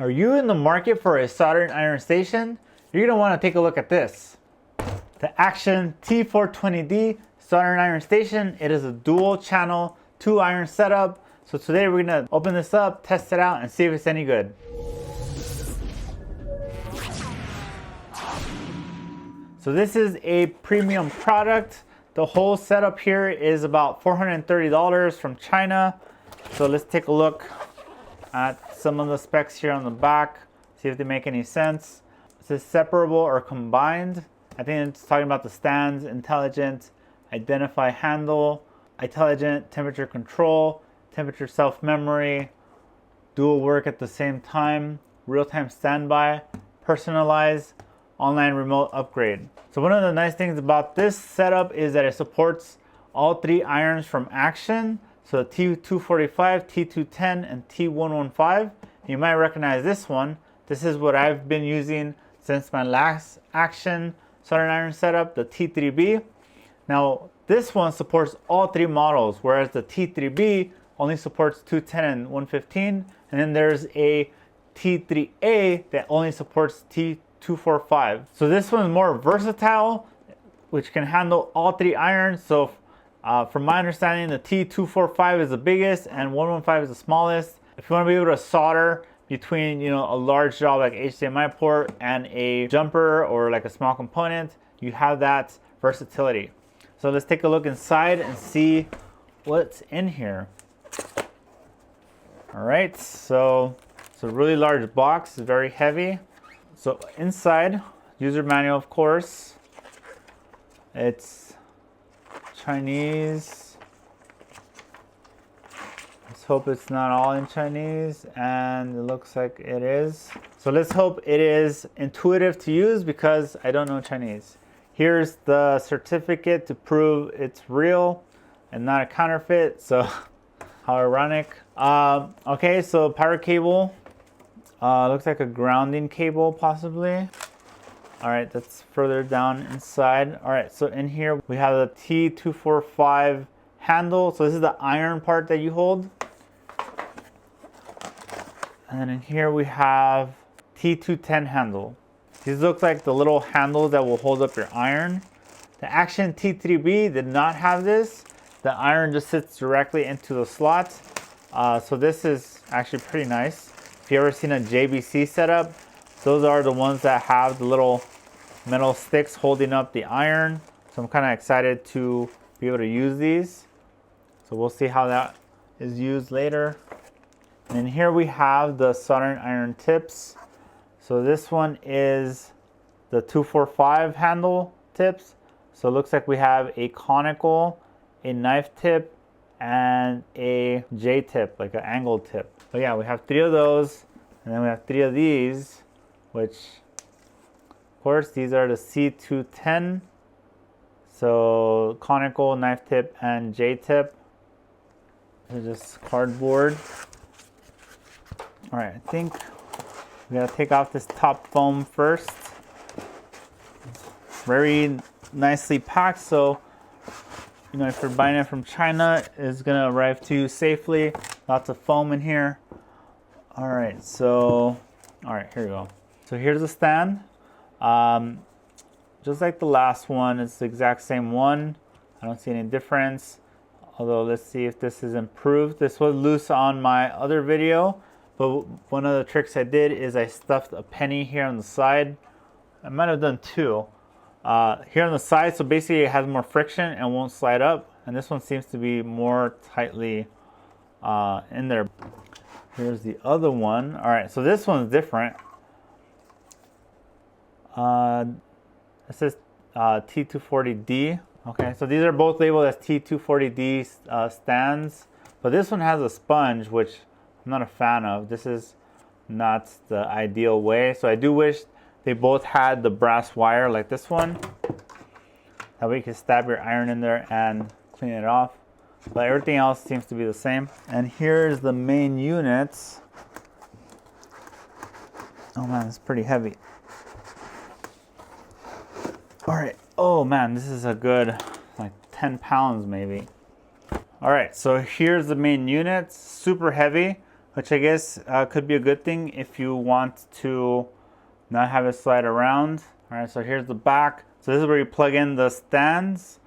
Are you in the market for a soldering iron station? You're going to want to take a look at this. The Aixun T420D Soldering Iron Station. It is a dual channel 2 iron setup. So today we're going to open this up, test it out, and see if it's any good. So this is a premium product. The whole setup here is about $430 from China. So let's take a look at some of the specs here on the back, see if they make any sense. It says separable or combined. I think it's talking about the stands, intelligent, identify handle, intelligent temperature control, temperature self-memory, dual work at the same time, real-time standby, personalized, online remote upgrade. So one of the nice things about this setup is that it supports all 3 irons from Aixun. So the T245, T210, and T115. You might recognize this one. This is what I've been using since my last Aixun soldering iron setup, the T3B. Now this one supports all 3 models, whereas the T3B only supports 210 and 115. And then there's a T3A that only supports T245. So this one is more versatile, which can handle all 3 irons. So from my understanding, the T245 is the biggest and 115 is the smallest. If you want to be able to solder between, a large job like HDMI port and a jumper or like a small component, you have that versatility. So let's take a look inside and see what's in here. All right, so it's a really large box, it's very heavy. So inside, user manual, of course. It's Chinese. Let's hope it's not all in Chinese, and it looks like it is. So let's hope it is intuitive to use because I don't know Chinese. Here's the certificate to prove it's real and not a counterfeit. So how ironic. Okay, so power cable. Looks like a grounding cable possibly. All right, that's further down inside. All right, so in here we have the T245 handle. So this is the iron part that you hold. And then in here we have T210 handle. These look like the little handles that will hold up your iron. The Aixun T3B did not have this. The iron just sits directly into the slot. So this is actually pretty nice. If you ever seen a JBC setup, those are the ones that have the little metal sticks holding up the iron. So I'm kind of excited to be able to use these. So we'll see how that is used later. And here we have the soldering iron tips. So this one is the 245 handle tips. So it looks like we have a conical, a knife tip, and a J tip, like an angled tip. But yeah, we have 3 of those, and then we have 3 of these, which of course these are the C210. So conical, knife tip, and J tip. They're just cardboard. All right, I think we gotta take off this top foam first. It's very nicely packed, so if you're buying it from China, it's gonna arrive to you safely. Lots of foam in here. All right, here we go. So here's the stand. Just like the last one, it's the exact same one. I don't see any difference. Although let's see if this is improved. This was loose on my other video, but one of the tricks I did is I stuffed a penny here on the side. I might have done 2. Here on the side, so basically it has more friction and won't slide up. And this one seems to be more tightly in there. Here's the other one. All right, so this one's different. It says T240D. Okay, so these are both labeled as T240D stands, but this one has a sponge, which I'm not a fan of. This is not the ideal way. So I do wish they both had the brass wire like this one. That way you can stab your iron in there and clean it off. But everything else seems to be the same. And here's the main units. Oh man, it's pretty heavy. All right. Oh man, this is a good, like 10 pounds maybe. All right, so here's the main unit. Super heavy. which I guess could be a good thing if you want to not have it slide around. All right, so here's the back. So this is where you plug in the stands,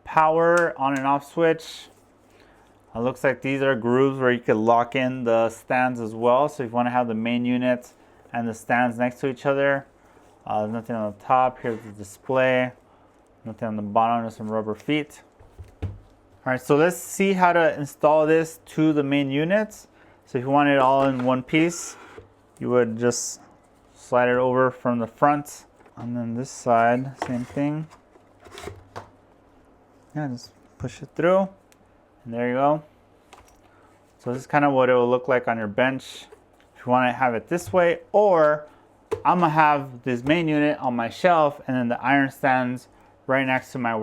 power on and off switch. It looks like these are grooves where you could lock in the stands as well. So if you want to have the main unit and the stands next to each other. There's nothing on the top. Here's the display. Nothing on the bottom, just some rubber feet. All right, so let's see how to install this to the main units. So if you want it all in one piece, you would just slide it over from the front. And then this side, same thing. Yeah, just push it through. And there you go. So this is kind of what it will look like on your bench if you want to have it this way. Or I'm going to have this main unit on my shelf and then the iron stands right next to my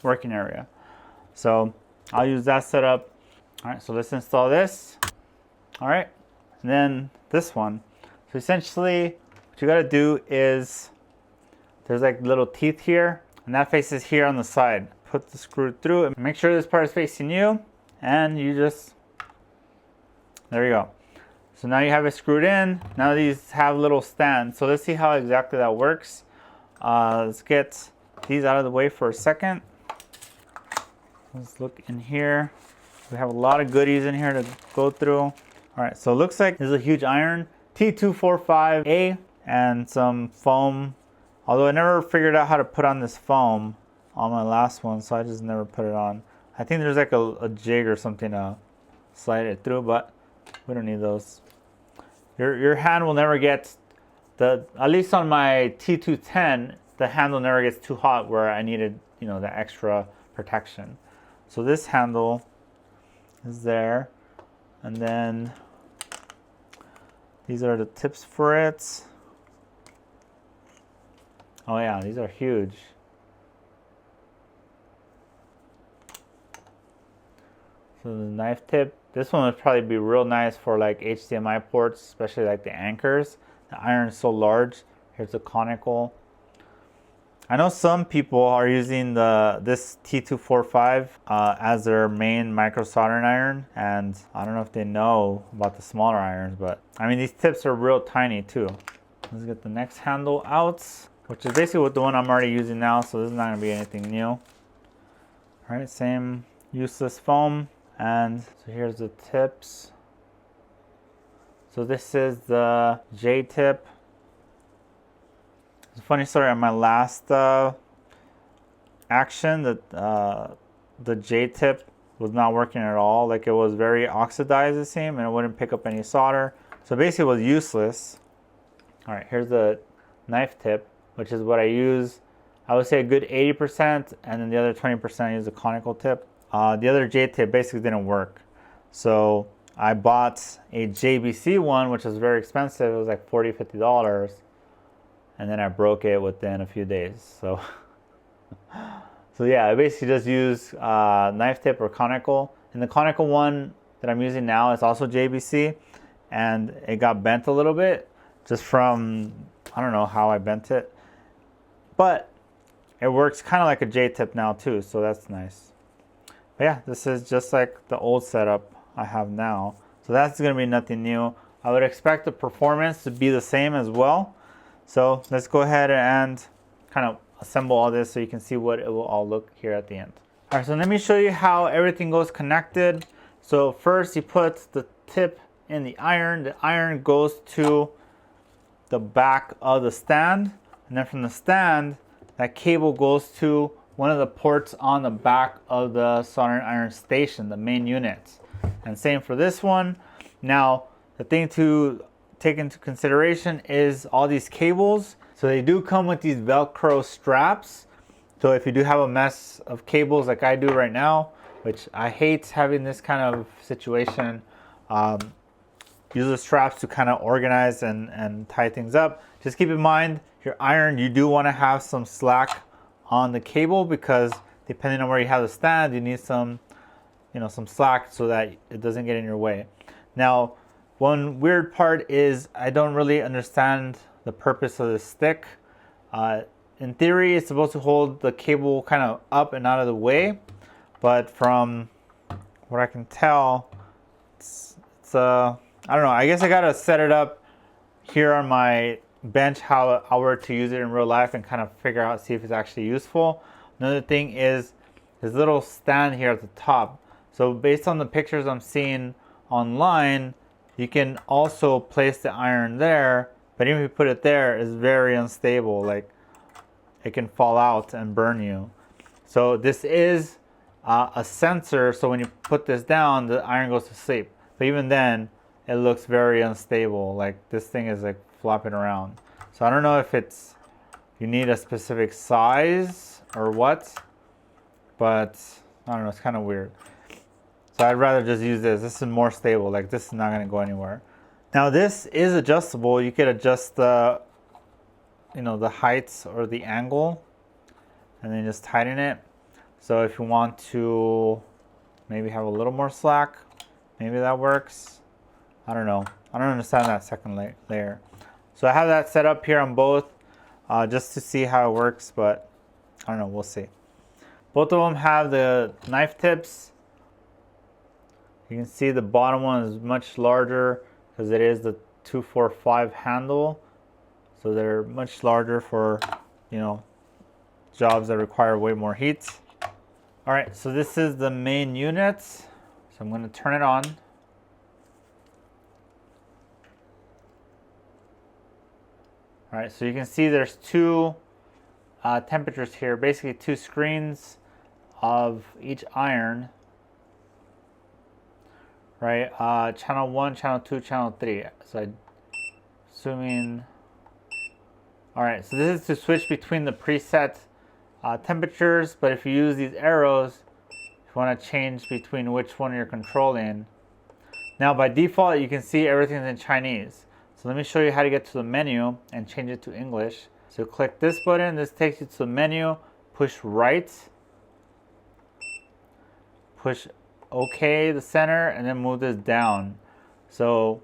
working area. So I'll use that setup. All right, so let's install this. All right, and then this one. So essentially what you got to do is there's like little teeth here and that faces here on the side. Put the screw through and make sure this part is facing you, and you just, there you go. So now you have it screwed in. Now these have little stands. So let's see how exactly that works. Let's get these out of the way for a second. Let's look in here. We have a lot of goodies in here to go through. All right, so it looks like this is a huge iron, T245A, and some foam. Although I never figured out how to put on this foam on my last one, so I just never put it on. I think there's like a jig or something to slide it through, but we don't need those. Your hand will never get at least on my T210, the handle never gets too hot where I needed, you know, the extra protection. So this handle is there, and then these are the tips for it. Oh yeah, these are huge. So the knife tip, this one would probably be real nice for like HDMI ports, especially like the anchors. The iron is so large. Here's the conical. I know some people are using this T245 as their main micro soldering iron, and I don't know if they know about the smaller irons, but I mean these tips are real tiny too. Let's get the next handle out, which is basically what the one I'm already using now, so this is not going to be anything new. All right, same useless foam. And so here's the tips. So this is the J tip. It's a funny story. On my last action, the J tip was not working at all. Like it was very oxidized, it seemed, and it wouldn't pick up any solder. So basically it was useless. All right, here's the knife tip, which is what I use. I would say a good 80%, and then the other 20% I use the conical tip. The other J tip basically didn't work. So I bought a JBC one, which was very expensive. It was like $40, $50. And then I broke it within a few days. So, yeah, I basically just use knife tip or conical. And the conical one that I'm using now is also JBC. And it got bent a little bit just from, I don't know how I bent it. But it works kind of like a J tip now too, so that's nice. But yeah, this is just like the old setup I have now. So that's going to be nothing new. I would expect the performance to be the same as well. So let's go ahead and kind of assemble all this so you can see what it will all look here at the end. All right, so let me show you how everything goes connected. So first you put the tip in the iron. The iron goes to the back of the stand. And then from the stand, that cable goes to one of the ports on the back of the soldering iron station, the main unit. And same for this one. Now, the thing to take into consideration is all these cables. So they do come with these Velcro straps. So if you do have a mess of cables like I do right now, which I hate having this kind of situation, use the straps to kind of organize and tie things up. Just keep in mind, your iron, you do want to have some slack on the cable, because depending on where you have the stand, you need some, some slack so that it doesn't get in your way. Now, one weird part is I don't really understand the purpose of this stick. In theory, it's supposed to hold the cable kind of up and out of the way, but from what I can tell, it's I don't know. I guess I gotta set it up here on my bench how I were to use it in real life and kind of figure out, see if it's actually useful. Another thing is this little stand here at the top. So based on the pictures I'm seeing online, you can also place the iron there, but even if you put it there, it's very unstable. Like it can fall out and burn you. So this is a sensor, so when you put this down, the iron goes to sleep. But even then, it looks very unstable. Like this thing is like flopping around. So I don't know if it's, you need a specific size or what, but I don't know, it's kind of weird. So I'd rather just use this. This is more stable. Like this is not gonna go anywhere. Now this is adjustable. You could adjust the, you know, the heights or the angle, and then just tighten it. So if you want to maybe have a little more slack, maybe that works. I don't know. I don't understand that second layer. So I have that set up here on both just to see how it works, but I don't know, we'll see. Both of them have the knife tips. You can see the bottom one is much larger because it is the 245 handle. So they're much larger for, you know, jobs that require way more heat. All right, so this is the main unit. So I'm going to turn it on. All right, so you can see there's two temperatures here, basically two screens of each iron, right? Channel 1, channel 2, channel 3. So I'm assuming, all right, so this is to switch between the preset temperatures, but if you use these arrows, if you want to change between which one you're controlling. Now by default, you can see everything's in Chinese. So let me show you how to get to the menu and change it to English. So click this button, this takes you to the menu, push right, push OK, the center, and then move this down. So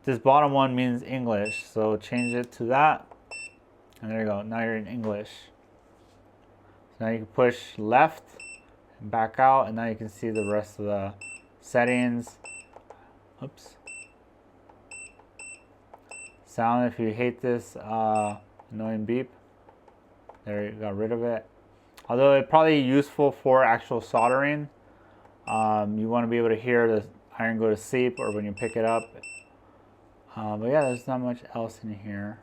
this bottom one means English, so change it to that, and there you go, now you're in English. So now you can push left and back out, and now you can see the rest of the settings. Oops. Sound, if you hate this annoying beep, there, you got rid of it. Although it's probably useful for actual soldering. You want to be able to hear the iron go to sleep or when you pick it up. But yeah, there's not much else in here.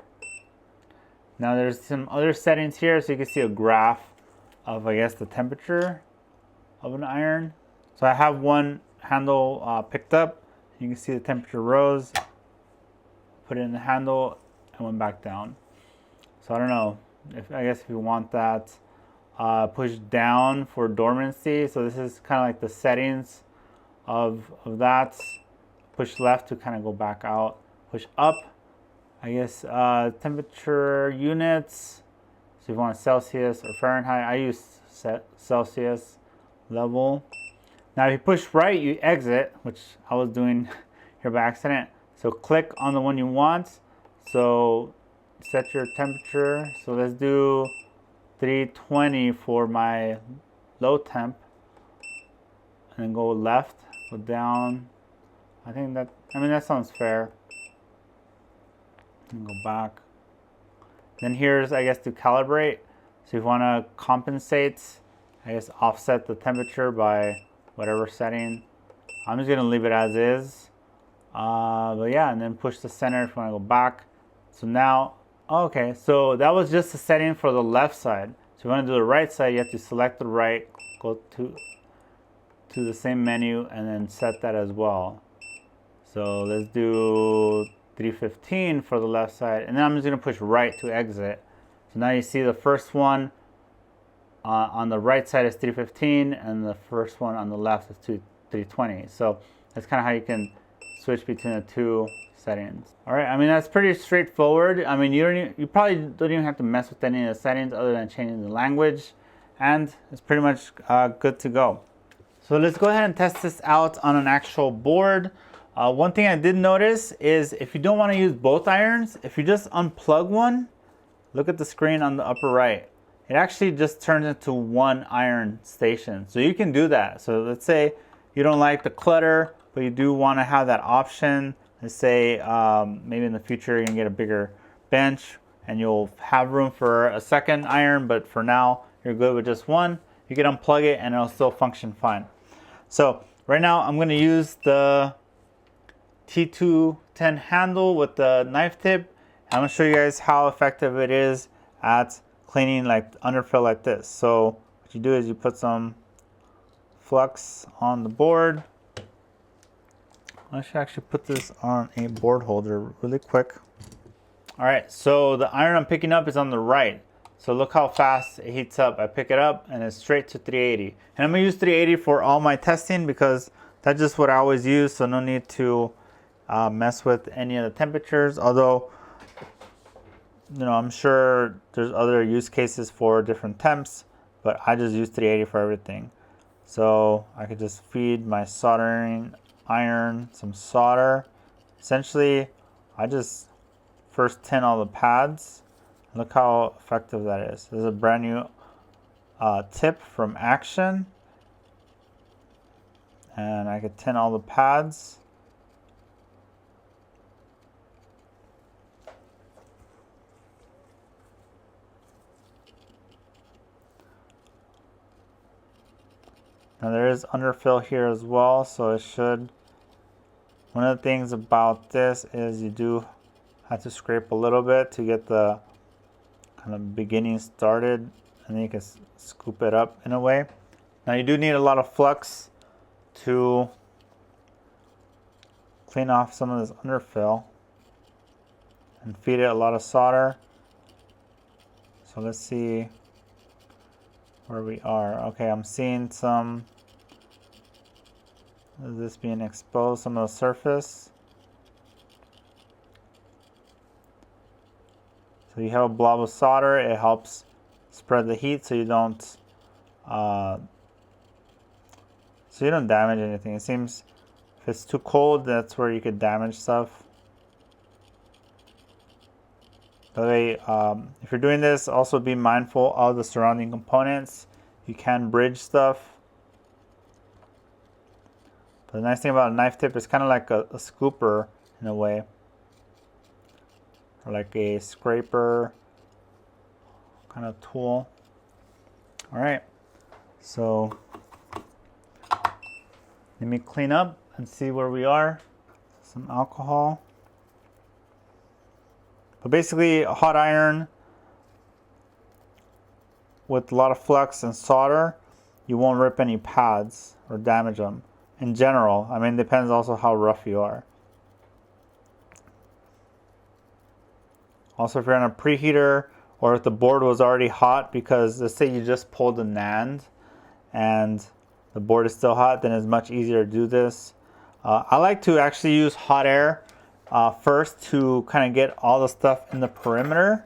Now there's some other settings here, so you can see a graph of, I guess, the temperature of an iron. So I have one handle picked up. You can see the temperature rose. Put it in the handle and went back down. So I don't know, I guess if you want that, push down for dormancy. So this is kind of like the settings of that. Push left to kind of go back out. Push up, I guess, temperature units. So if you want Celsius or Fahrenheit, I use Celsius level. Now if you push right, you exit, which I was doing here by accident. So click on the one you want. So set your temperature. So let's do 320 for my low temp. And then go left, go down. I think that, I mean, that sounds fair. And go back. Then here's, I guess, to calibrate. So if you want to compensate, I guess offset the temperature by whatever setting. I'm just going to leave it as is. But yeah, and then push the center if you want to go back. So now, okay, so that was just the setting for the left side. So if you want to do the right side, you have to select the right, go to the same menu, and then set that as well. So let's do 315 for the left side, and then I'm just going to push right to exit. So now you see the first one on the right side is 315, and the first one on the left is 320. So that's kind of how you can switch between the two settings. All right, I mean, that's pretty straightforward. I mean, you probably don't even have to mess with any of the settings other than changing the language, and it's pretty much good to go. So let's go ahead and test this out on an actual board. One thing I did notice is if you don't want to use both irons, if you just unplug one, look at the screen on the upper right. It actually just turns into one iron station. So you can do that. So let's say you don't like the clutter, but you do want to have that option Let's say maybe in the future you're gonna get a bigger bench and you'll have room for a second iron, but for now you're good with just one. You can unplug it and it'll still function fine. So right now I'm gonna use the T210 handle with the knife tip. I'm gonna show you guys how effective it is at cleaning like underfill like this. So what you do is you put some flux on the board. I should actually put this on a board holder really quick. All right, so the iron I'm picking up is on the right. So look how fast it heats up. I pick it up and it's straight to 380. And I'm gonna use 380 for all my testing because that's just what I always use. So no need to mess with any of the temperatures. Although, you know, I'm sure there's other use cases for different temps, but I just use 380 for everything. So I could just feed my soldering iron some solder. Essentially, I just first tin all the pads. Look how effective that is. This is a brand new tip from Aixun. And I could tin all the pads. Now there is underfill here as well, so it should. One of the things about this is you do have to scrape a little bit to get the kind of beginning started, and then you can scoop it up in a way. Now you do need a lot of flux to clean off some of this underfill and feed it a lot of solder. So let's see where we are. Okay, I'm seeing some of this being exposed, some of the surface. So you have a blob of solder, it helps spread the heat so you don't damage anything. It seems if it's too cold, that's where you could damage stuff. By the way, if you're doing this, also be mindful of the surrounding components. You can bridge stuff. But the nice thing about a knife tip is kind of like a scooper in a way. Or like a scraper kind of tool. All right, so let me clean up and see where we are. Some alcohol. But basically, a hot iron with a lot of flux and solder, you won't rip any pads or damage them. In general, I mean, it depends also how rough you are. Also, if you're on a preheater or if the board was already hot, because let's say you just pulled the NAND and the board is still hot, then it's much easier to do this. I like to actually use hot air first to kind of get all the stuff in the perimeter.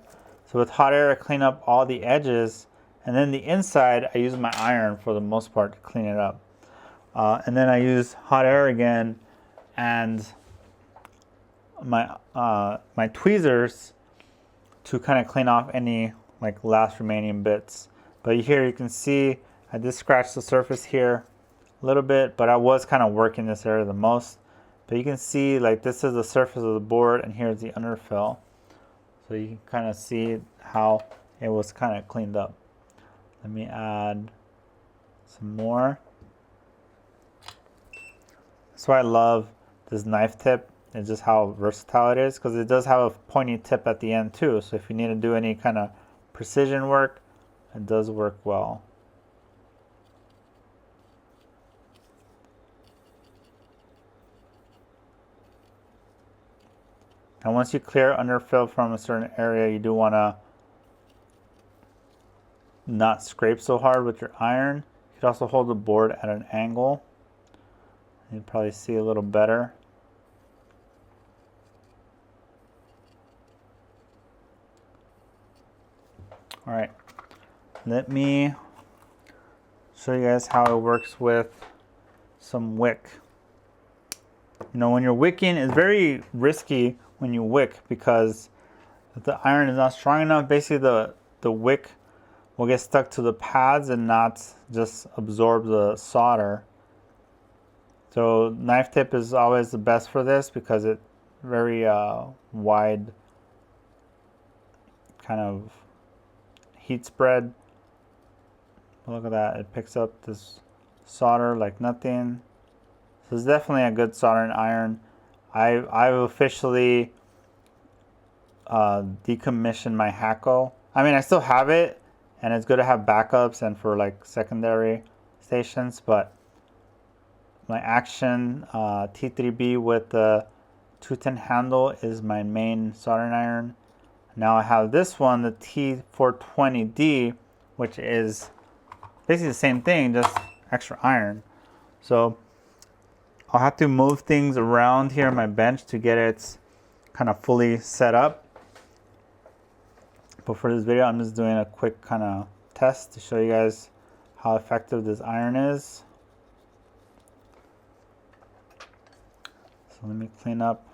So with hot air, I clean up all the edges, and then the inside, I use my iron for the most part to clean it up. And then I use hot air again and my my tweezers to kind of clean off any like last remaining bits. But here you can see I did scratch the surface here a little bit, but I was kind of working this area the most. But you can see like this is the surface of the board and here's the underfill. So you can kind of see how it was kind of cleaned up. Let me add some more. That's why I love this knife tip. It's just how versatile it is, because it does have a pointy tip at the end too. So if you need to do any kind of precision work, it does work well. And once you clear underfill from a certain area, you do want to not scrape so hard with your iron. You could also hold the board at an angle. You'd probably see a little better. All right, let me show you guys how it works with some wick. You know, when you're wicking, it's very risky when you wick, because if the iron is not strong enough, basically the wick will get stuck to the pads and not just absorb the solder. So knife tip is always the best for this, because it very wide kind of heat spread. Look at that, it picks up this solder like nothing. So it's definitely a good soldering iron. I've officially decommissioned my Hakko. I mean, I still have it, and it's good to have backups and for like secondary stations, but my Aixun T3B with the 210 handle is my main soldering iron. Now I have this one, the T420D, which is basically the same thing, just extra iron. So I'll have to move things around here on my bench to get it kind of fully set up. But for this video, I'm just doing a quick kind of test to show you guys how effective this iron is. So let me clean up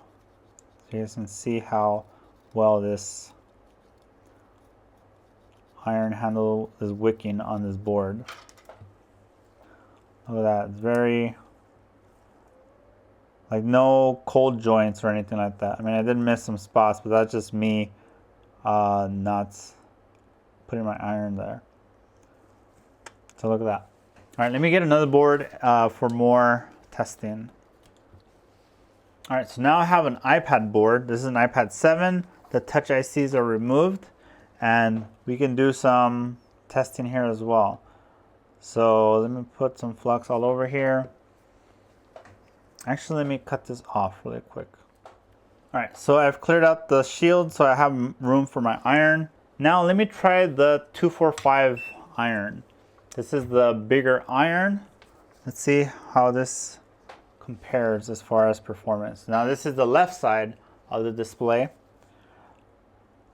so you guys can see how well this iron handle is wicking on this board. Look at that, it's very, like no cold joints or anything like that. I mean, I did miss some spots, but that's just me not putting my iron there. So look at that. All right, let me get another board for more testing. All right, so now I have an iPad board. This is an iPad 7. The touch ICs are removed, and we can do some testing here as well. So let me put some flux all over here. Actually, let me cut this off really quick. All right, so I've cleared out the shield, so I have room for my iron. Now let me try the 245 iron. This is the bigger iron. Let's see how this compares as far as performance. Now this is the left side of the display.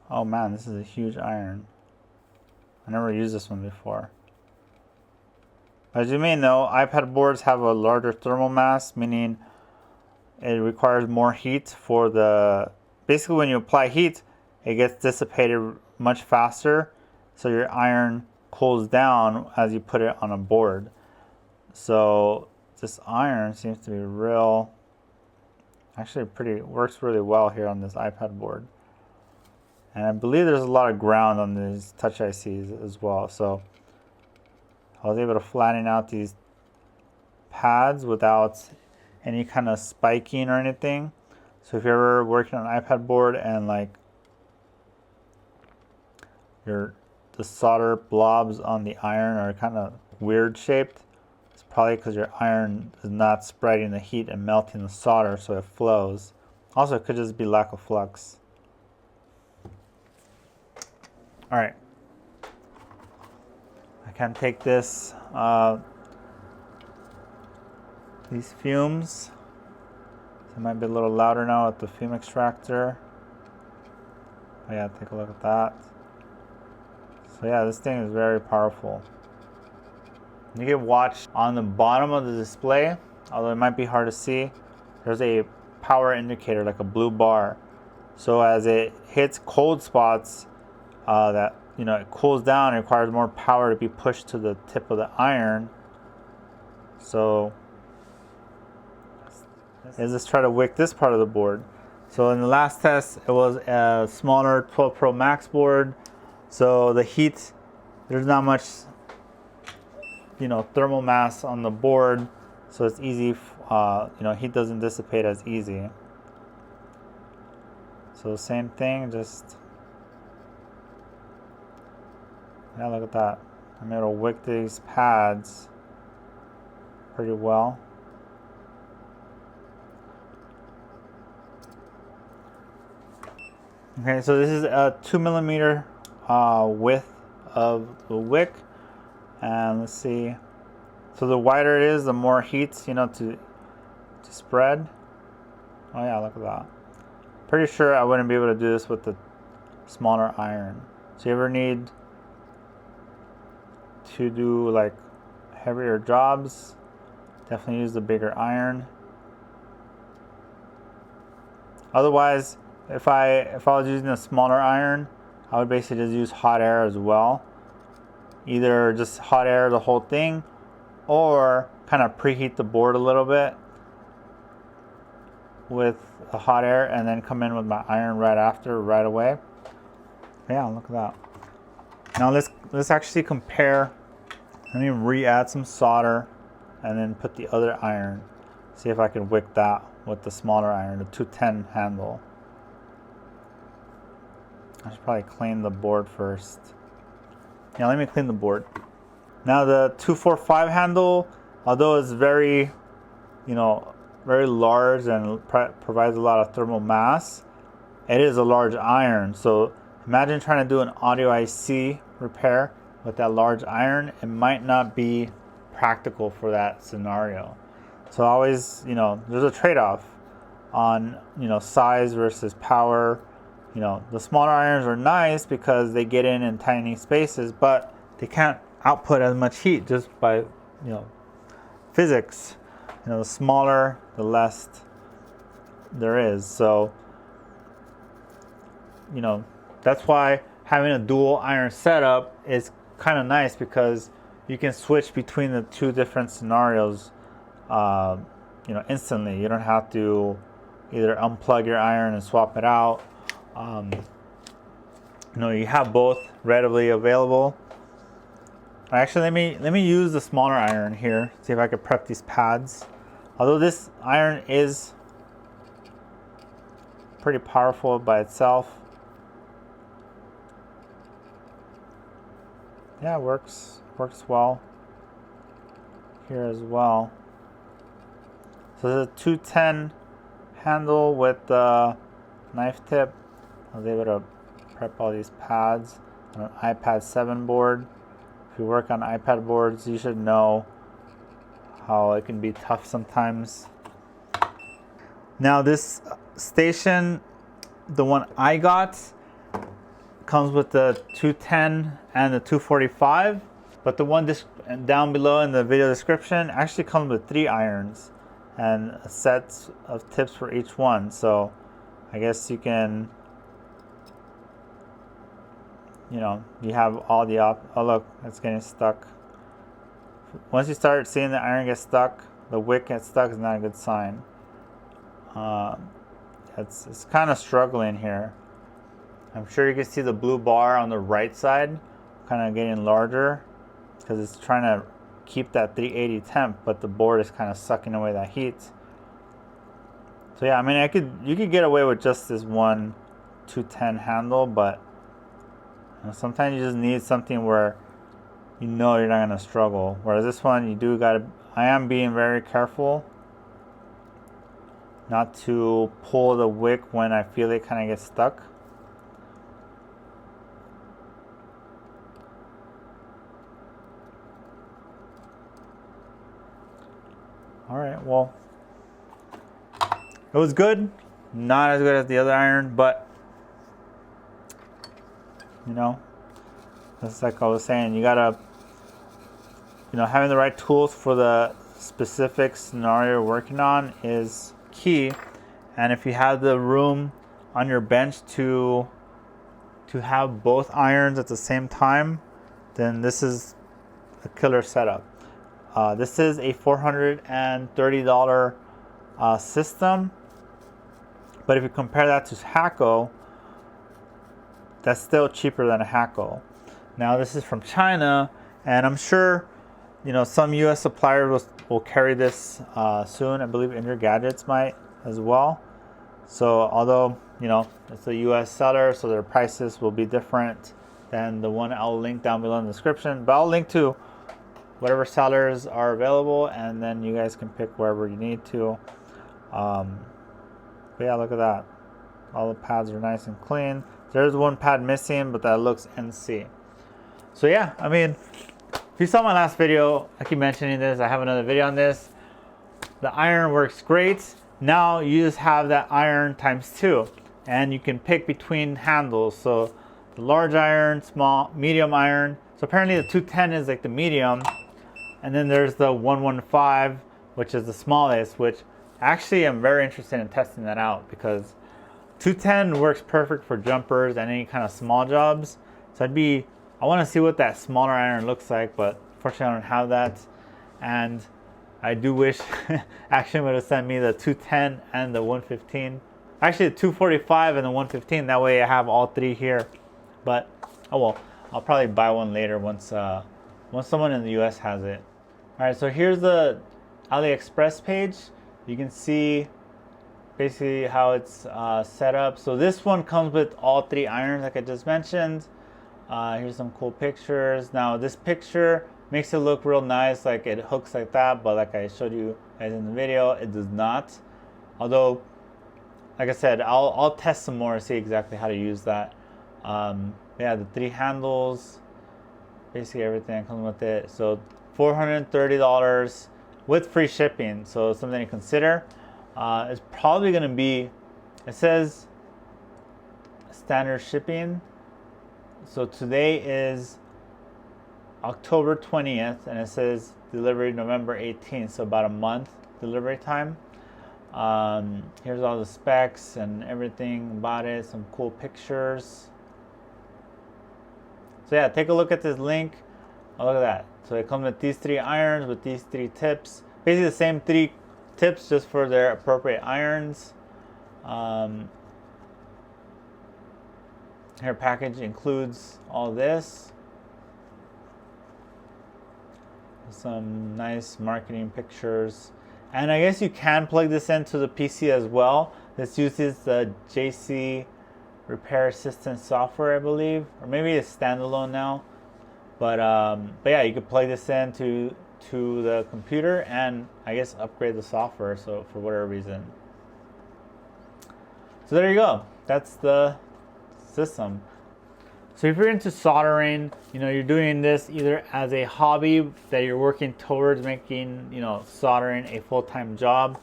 Oh man, this is a huge iron. I never used this one before. As you may know, iPad boards have a larger thermal mass, meaning it requires more heat for the, basically when you apply heat, it gets dissipated much faster, so your iron cools down as you put it on a board. So this iron seems to be real, actually works really well here on this iPad board. And I believe there's a lot of ground on these touch ICs as well. So I was able to flatten out these pads without any kind of spiking or anything. So if you're ever working on an iPad board and like the solder blobs on the iron are kind of weird shaped, it's probably because your iron is not spreading the heat and melting the solder so it flows. Also, it could just be lack of flux. All right, I can take this, these fumes. So it might be a little louder now with the fume extractor. Oh yeah, take a look at that. So yeah, this thing is very powerful. You can watch on the bottom of the display, although it might be hard to see, there's a power indicator, like a blue bar. So as it hits cold spots, that it cools down, it requires more power to be pushed to the tip of the iron. So let's try to wick this part of the board. So in the last test, it was a smaller 12 Pro Max board. So the heat, there's not much thermal mass on the board, so it's easy, heat doesn't dissipate as easy. So same thing, just, yeah, look at that. I'm able to wick these pads pretty well. Okay, so this is a 2mm width of the wick, and let's see. So the wider it is, the more heat, to spread. Oh yeah, look at that. Pretty sure I wouldn't be able to do this with the smaller iron. So you ever need to do like heavier jobs, definitely use the bigger iron. Otherwise, if I was using a smaller iron, I would basically just use hot air as well. Either just hot air the whole thing, or kind of preheat the board a little bit with a hot air and then come in with my iron right after, right away. Yeah, look at that. Now let's actually compare. Let me re-add some solder and then put the other iron. See if I can wick that with the smaller iron, the 210 handle. I should probably clean the board first. Yeah, let me clean the board. Now the 245 handle, although it's very, very large and provides a lot of thermal mass, it is a large iron. So imagine trying to do an audio IC repair with that large iron. It might not be practical for that scenario. So always, there's a trade-off on, size versus power. The smaller irons are nice because they get in tiny spaces, but they can't output as much heat just by, physics. The smaller, the less there is. So, that's why having a dual iron setup is kind of nice, because you can switch between the two different scenarios, instantly. You don't have to either unplug your iron and swap it out. You have both readily available. Actually, let me use the smaller iron here. See if I can prep these pads. Although this iron is pretty powerful by itself. Yeah, it works well here as well. So there's a 210 handle with the knife tip. I was able to prep all these pads on an iPad 7 board. If you work on iPad boards, you should know how it can be tough sometimes. Now this station, the one I got, comes with the 210 and the 245, but the one down below in the video description actually comes with 3 irons and a set of tips for each one. So I guess you can, you have all the oh look, it's getting stuck. Once you start seeing the iron get stuck, the wick gets stuck, is not a good sign. It's kind of struggling here. I'm sure you can see the blue bar on the right side kind of getting larger because it's trying to keep that 380 temp, but the board is kind of sucking away that heat. So yeah, I mean, you could get away with just this one 210 handle, but sometimes you just need something where you're not gonna struggle. Whereas this one, I am being very careful not to pull the wick when I feel it kind of gets stuck. All right, well, it was good. Not as good as the other iron, but that's like I was saying, you gotta, having the right tools for the specific scenario you're working on is key. And if you have the room on your bench to have both irons at the same time, then this is a killer setup. This is a $430 system, but if you compare that to Hakko, that's still cheaper than a Hakko. Now this is from China, and I'm sure some US suppliers will carry this soon. I believe Inter Gadgets might as well. So although it's a US seller, so their prices will be different than the one I'll link down below in the description, but I'll link to whatever sellers are available, and then you guys can pick wherever you need to. But yeah, look at that. All the pads are nice and clean. There's one pad missing, but that looks NC. So yeah, I mean, if you saw my last video, I keep mentioning this, I have another video on this. The iron works great. Now you just have that iron times 2, and you can pick between handles. So the large iron, small, medium iron. So apparently the 210 is like the medium, and then there's the 115, which is the smallest, which actually I'm very interested in testing that out, because 210 works perfect for jumpers and any kind of small jobs. So I want to see what that smaller iron looks like, but fortunately I don't have that. And I do wish Aixun would have sent me the 210 and the 115. Actually, the 245 and the 115. That way I have all three here. But oh well, I'll probably buy one later once someone in the US has it. All right, so here's the AliExpress page. You can see basically how it's set up. So this one comes with all three irons, like I just mentioned. Here's some cool pictures. Now this picture makes it look real nice, like it hooks like that, but like I showed you guys in the video, it does not. Although, like I said, I'll test some more and see exactly how to use that. Yeah, the three handles, basically everything that comes with it. So $430 with free shipping, so something to consider. It's probably gonna be, it says standard shipping. So today is October 20th, and it says delivery November 18th, so about a month delivery time. Here's all the specs and everything about it, some cool pictures. So yeah, take a look at this link. Oh, look at that. So it comes with these three irons with these three tips. Basically the same three tips, just for their appropriate irons. Here package includes all this. Some nice marketing pictures. And I guess you can plug this into the PC as well. This uses the JC repair assistance software, I believe, or maybe it's standalone now. But yeah, you could plug this into the computer and I guess upgrade the software, so for whatever reason. So there you go. That's the system. So if you're into soldering, you're doing this either as a hobby that you're working towards making, soldering a full-time job,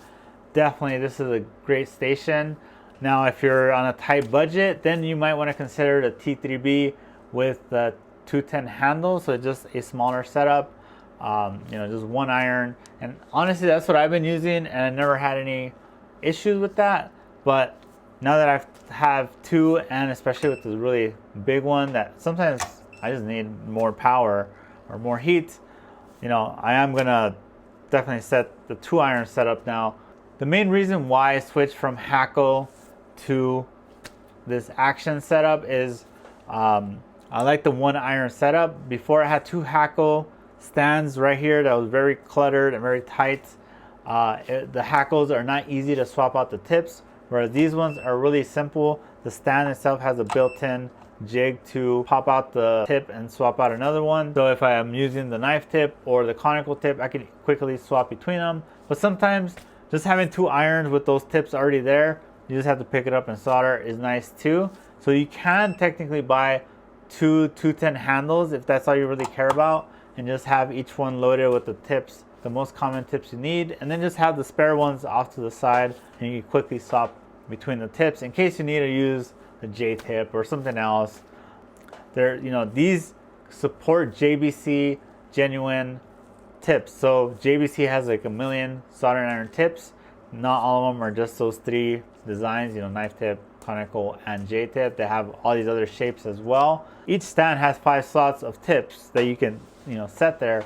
definitely this is a great station. Now, if you're on a tight budget, then you might want to consider the T3B with the 210 handle, so just a smaller setup, just one iron. And honestly, that's what I've been using, and I never had any issues with that. But now that I have two, and especially with the really big one that sometimes I just need more power or more heat, I am gonna definitely set the two iron setup now. The main reason why I switched from Hackle to this Aixun setup is I like the one iron setup. Before I had two Hackle stands right here that was very cluttered and very tight. The Hackles are not easy to swap out the tips, whereas these ones are really simple. The stand itself has a built-in jig to pop out the tip and swap out another one. So if I am using the knife tip or the conical tip, I can quickly swap between them. But sometimes just having two irons with those tips already there, you just have to pick it up and solder, is nice too. So you can technically buy two 210 handles if that's all you really care about, and just have each one loaded with the tips, the most common tips you need, and then just have the spare ones off to the side, and you can quickly swap between the tips in case you need to use the J tip or something else. These support JBC genuine tips. So JBC has like a million soldering iron tips. Not all of them are just those three designs, knife tip, conical, and J tip. They have all these other shapes as well. Each stand has 5 slots of tips that you can set there.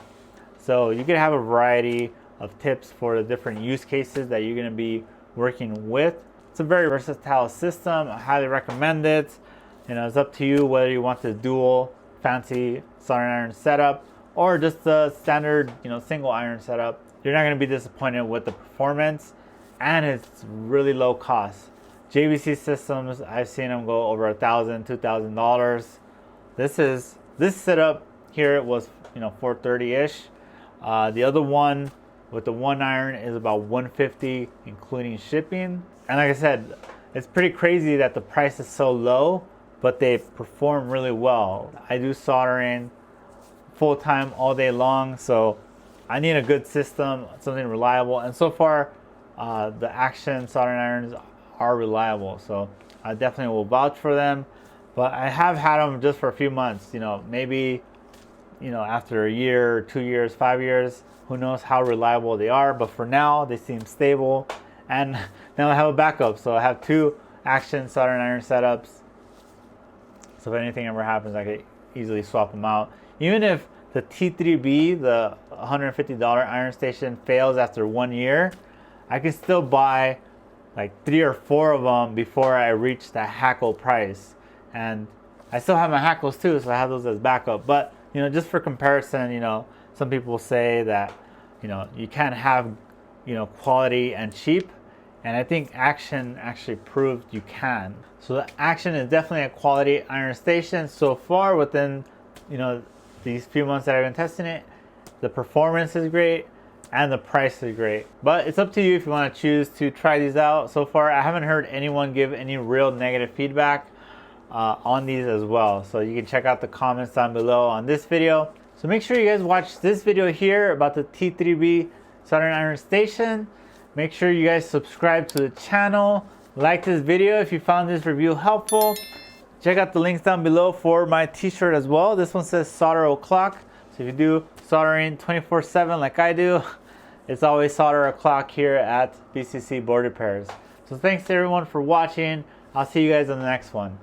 So you can have a variety of tips for the different use cases that you're going to be working with. It's a very versatile system. I highly recommend it. It's up to you whether you want the dual fancy soldering iron setup or just the standard, single iron setup. You're not going to be disappointed with the performance, and it's really low cost. JBC systems, I've seen them go over $1,000, $2,000. This setup here, it was $430-ish. The other one with the one iron is about $150 including shipping. And like I said, it's pretty crazy that the price is so low, but they perform really well. I do soldering full time all day long, so I need a good system, something reliable. And so far, the Aixun soldering irons are reliable, so I definitely will vouch for them. But I have had them just for a few months, maybe after a year, 2 years, 5 years, who knows how reliable they are. But for now, they seem stable. And now I have a backup, so I have two Aixun soldering iron setups. So if anything ever happens, I could easily swap them out. Even if the T3B, the $150 iron station, fails after 1 year, I can still buy like 3 or 4 of them before I reach the hackle price. And I still have my hackles too, so I have those as backup. But you know, just for comparison, you know, some people say that, you know, you can't have, you know, quality and cheap, and I think Aixun actually proved you can. So the Aixun is definitely a quality iron station so far. Within, you know, these few months that I've been testing it, the performance is great and the price is great. But it's up to you if you want to choose to try these out. So far I haven't heard anyone give any real negative feedback on these as well, so you can check out the comments down below on this video. So make sure you guys watch this video here about the T3B soldering iron station. Make sure you guys subscribe to the channel, like this video if you found this review helpful. Check out the links down below for my t-shirt as well. This one says solder o'clock, so if you do soldering 24/7 like I do, it's always solder o'clock here at BCC Board Repairs. So thanks to everyone for watching. I'll see you guys on the next one.